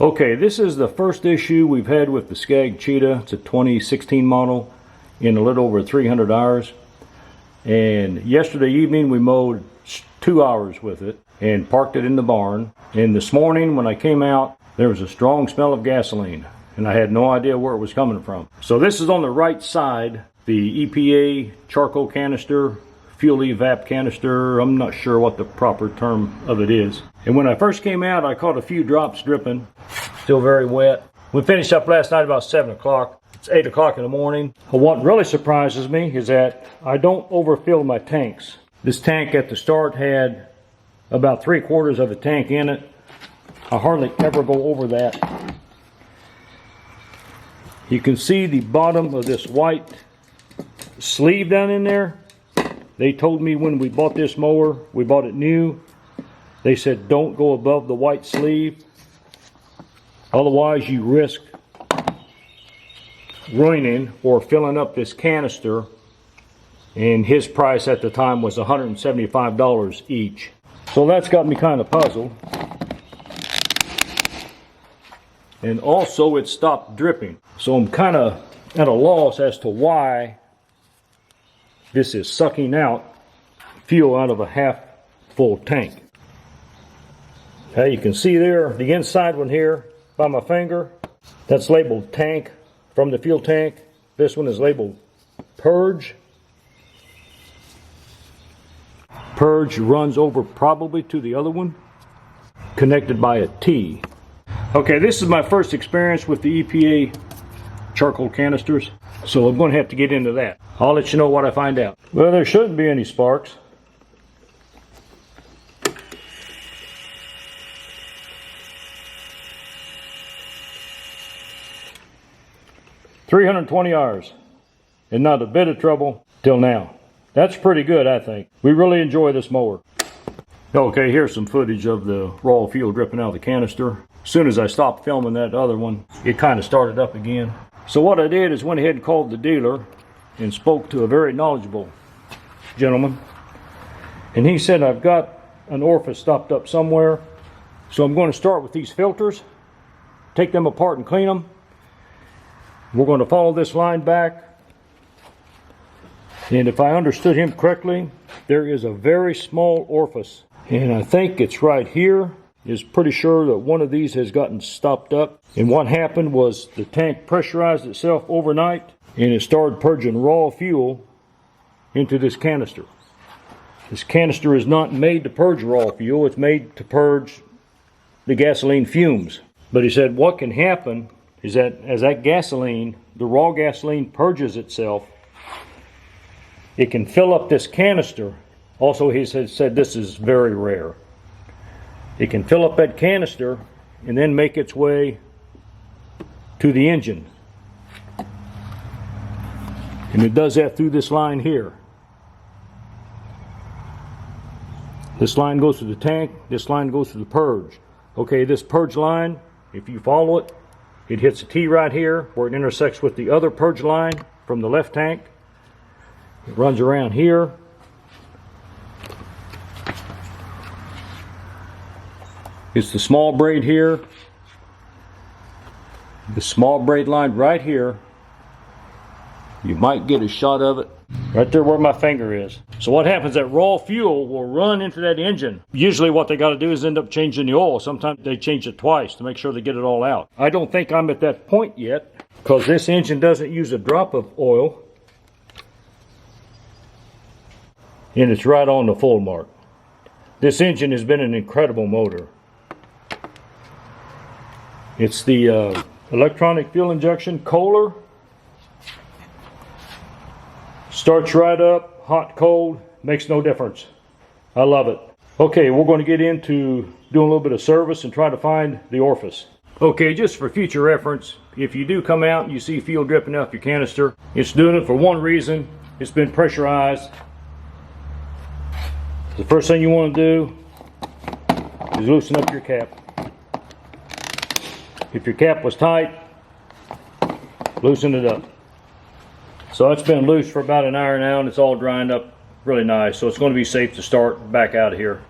Okay, this is the first issue we've had with the SCAG Cheetah. It's a 2016 model in a little over 300 hours. And yesterday evening we mowed 2 hours with it and parked it in the barn. And this morning when I came out, there was a strong smell of gasoline and I had no idea where it was coming from. So this is on the right side, the EPA charcoal canister, fuel EVAP canister. I'm not sure what the proper term of it is. And when I first came out, I caught a few drops dripping, still very wet. We finished up last night about 7 o'clock. It's 8 o'clock in the morning. What really surprises me is that I don't overfill my tanks. This tank at the start had about 3/4 of the tank in it. I hardly ever go over that. You can see the bottom of this white sleeve down in there. They told me when we bought this mower, we bought it new, they said don't go above the white sleeve, otherwise you risk ruining or filling up this canister. And his price at the time was $175 each. So that's got me kind of puzzled. And also it stopped dripping. So I'm kind of at a loss as to why this is sucking out fuel out of a half full tank. Okay, you can see there, the inside one here by my finger, that's labeled tank from the fuel tank. This one is labeled purge. Purge runs over probably to the other one, connected by a T. Okay, this is my first experience with the EPA charcoal canisters, so I'm going to have to get into that. I'll let you know what I find out. Well, there shouldn't be any sparks. $320 hours and not a bit of trouble till now. That's pretty good, I think. We really enjoy this mower. Okay, here's some footage of the raw fuel dripping out of the canister. As soon as I stopped filming that other one, it kind of started up again. So what I did is went ahead and called the dealer and spoke to a very knowledgeable gentleman. And he said, I've got an orifice stopped up somewhere. So I'm going to start with these filters, take them apart and clean them. We're going to follow this line back. And if I understood him correctly, there is a very small orifice. And I think it's right here. Is pretty sure that one of these has gotten stopped up. And what happened was the tank pressurized itself overnight and it started purging raw fuel into this canister. This canister is not made to purge raw fuel, it's made to purge the gasoline fumes. But he said what can happen is that as that gasoline, the raw gasoline purges itself, it can fill up this canister. Also, he said this is very rare. It can fill up that canister and then make its way to the engine. And it does that through this line here. This line goes to the tank, this line goes to the purge. Okay, this purge line, if you follow it, it hits a T right here where it intersects with the other purge line from the left tank. It runs around here. It's the small braid here. The small braid line right here. You might get a shot of it right there where my finger is. So what happens, that raw fuel will run into that engine. Usually what they got to do is end up changing the oil. Sometimes they change it twice to make sure they get it all out. I don't think I'm at that point yet because this engine doesn't use a drop of oil. And it's right on the full mark. This engine has been an incredible motor. It's the electronic fuel injection Kohler. Starts right up, hot, cold, makes no difference. I love it. Okay, we're going to get into doing a little bit of service and try to find the orifice. Okay, just for future reference, if you do come out and you see fuel dripping out your canister, it's doing it for one reason. It's been pressurized. The first thing you want to do is loosen up your cap. If your cap was tight, loosen it up. So it's been loose for about an hour now and it's all drying up really nice. So it's going to be safe to start back out of here.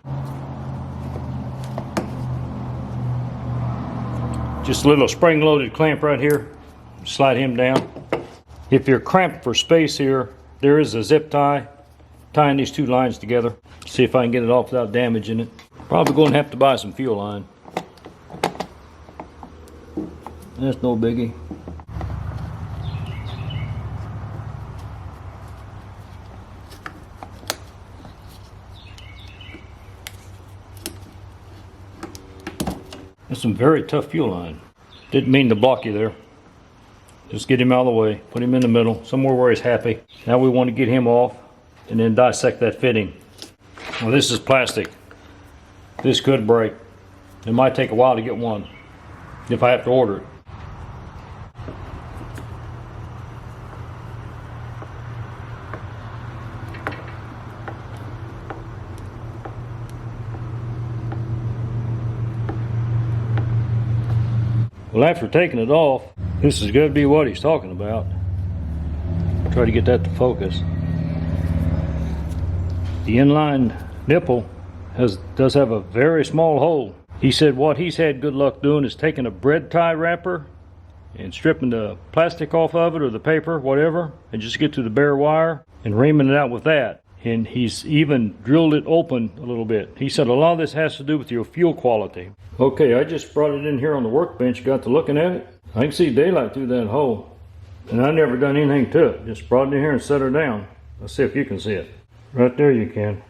Just a little spring-loaded clamp right here. Slide him down. If you're cramped for space here, there is a zip tie tying these two lines together. See if I can get it off without damaging it. Probably going to have to buy some fuel line. That's no biggie. That's some very tough fuel line. Didn't mean to block you there. Just get him out of the way. Put him in the middle, somewhere where he's happy. Now we want to get him off and then dissect that fitting. Well, this is plastic. This could break. It might take a while to get one if I have to order it. Well, after taking it off, this is going to be what he's talking about. Try to get that to focus. The inline nipple does have a very small hole. He said what he's had good luck doing is taking a bread tie wrapper and stripping the plastic off of it or the paper, whatever, and just get to the bare wire and reaming it out with that. And he's even drilled it open a little bit. He said a lot of this has to do with your fuel quality. Okay, I just brought it in here on the workbench, got to looking at it. I can see daylight through that hole. And I never done anything to it. Just brought it in here and set her down. Let's see if you can see it. Right there you can.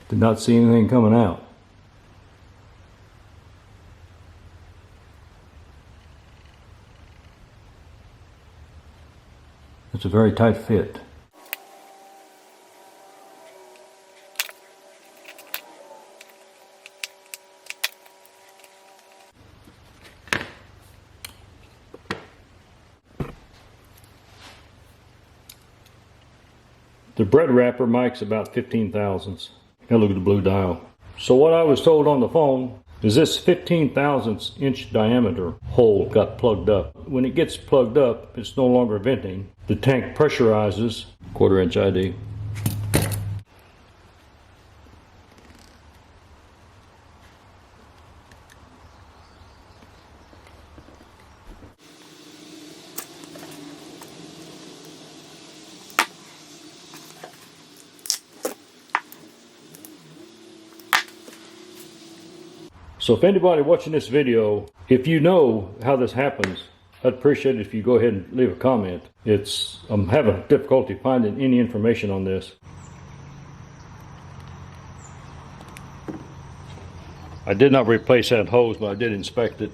Did not see anything coming out. It's a very tight fit. The bread wrapper mic's about 15 thousandths. Now look at the blue dial. So what I was told on the phone is this 15 thousandths inch diameter hole got plugged up. When it gets plugged up, it's no longer venting. The tank pressurizes, 1/4 inch ID. So if anybody watching this video, if you know how this happens, I'd appreciate it if you go ahead and leave a comment. I'm having difficulty finding any information on this. I did not replace that hose, but I did inspect it.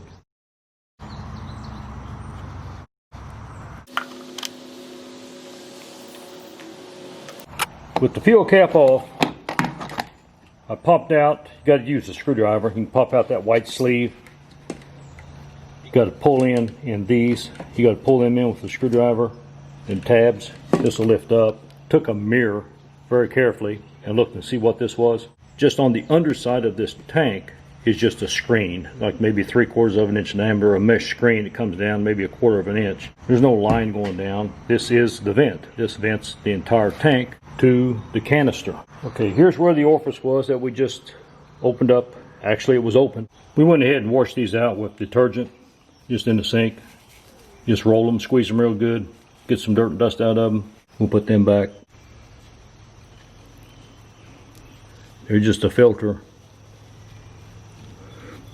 With the fuel cap off, I popped out. You got to use a screwdriver. You can pop out that white sleeve. You got to pull in these. You got to pull them in with the screwdriver and tabs. This will lift up. Took a mirror very carefully and looked and see what this was. Just on the underside of this tank is just a screen, like maybe 3/4 of an inch diameter, a mesh screen that comes down maybe 1/4 of an inch. There's no line going down. This is the vent. This vents the entire tank to the canister. Okay, here's where the orifice was that we just opened up. Actually, it was open. We went ahead and washed these out with detergent, just in the sink. Just roll them, squeeze them real good, get some dirt and dust out of them. We'll put them back. They're just a filter,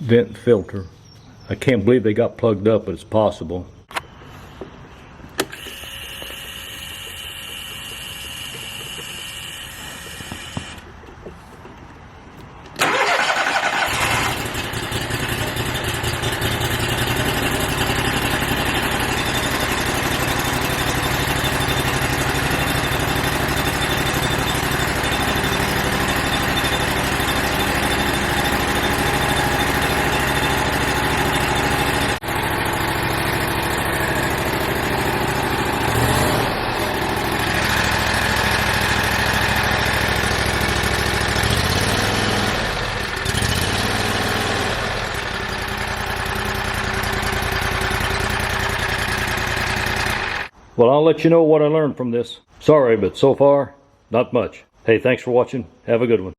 vent filter. I can't believe they got plugged up, but it's possible. Well, I'll let you know what I learned from this. Sorry, but so far, not much. Hey, thanks for watching. Have a good one.